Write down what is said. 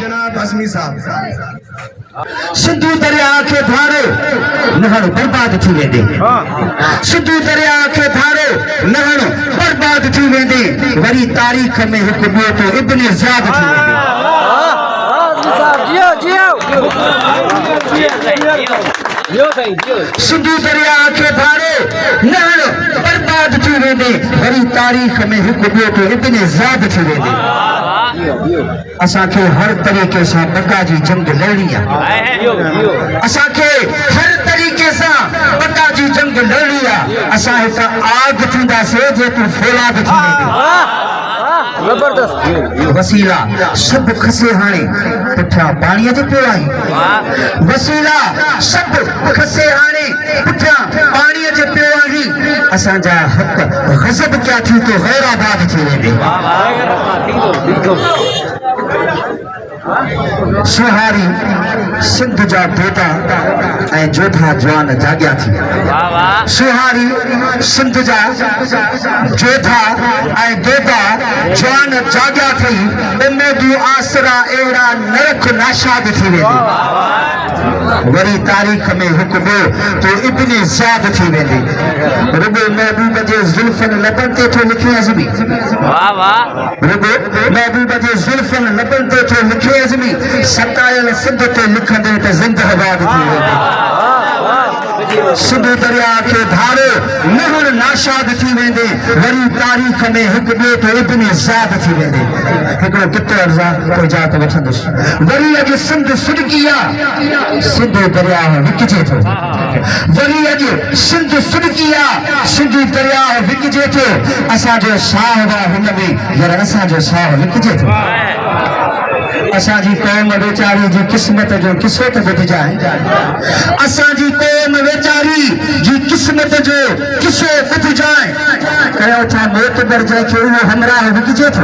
जनाब हसमी साहब। सिंधु दरिया के धारो नहर बर्बाद थी वेंदे। सिंधु दरिया के धारो नहर बर्बाद थी वेंदे। वरी तारीख़ में हिकु ॿियो तो इब्न ज़ियाद थी वेंदे। सिंधु दरिया के धारो नहर बर्बाद थी वेंदे। वरी तारीख़ में हिकु ॿियो तो इब्न ज़ियाद थी वेंदे। असांखे हर तरीक़े सां बका जी जंग लड़नी आहे। असांखे हर तरीक़े सां बका जी जंग लड़नी आहे। असां हिक आग थींदासीं जेको फौलाद थी वेंदी। वसीला सब खसे हाणे पुठियां पाणीअ जे पियो आहियूं। वसीला सब खसे हाणे पुठियां पाणीअ जे पियो आहियूं। असांजा हक़ गज़ब क्या थी तो गैराबाद थी वेंदे। सुहारी सिंध जा बेटा ऐं जोधा जवान जाॻिया थी। सुहारी सिंध जा जोधा ऐं दोधा जवान जाॻिया थी। उमेदूं आसरा अहिड़ा नरक नाशाद थी वेंदी। वरी तारीख़ में हिकु ॿियो तो इब्न ज़ियाद थी वेंदी। रुगो महबूब जे ज़ुल्फ़नि लबनि ते थो लिखे अज़मी। रुगो महबूब जे ज़ुल्फ़नि लबनि ते थो लिखे अज़मी। सतायल सिंध ते लिखंदे त ज़िंदहबाद थी वेंदी। सिंधु दरिया के धारो नहर नाशाद थी वेंदे। वरी तारीख़ में हिकु ॿियो तो इब्न ज़ियाद थी वेंदे। हिकिड़ो कितो अर्ज़ा तो इजाज़त वठंदुसि। वरी अॼु सिंध सुॾकी आहे। सिंधु दरिया विकिजे थो। वरी अॼु सिंध सुॾकी आहे। सिंधु दरिया विकिजे थो। असांजो साह आहे हिन में पर असांजो साह विकिजे थो। असांजी क़ौम वेचारी जी क़िस्मत जो किसो त ॿुधिजाए। असांजी क़ौम वेचारी जी क़िस्मत जो किसो ॿुधिजाए। कयो छा मोतबर जंहिंखे उहो हमराह विकिजे थो।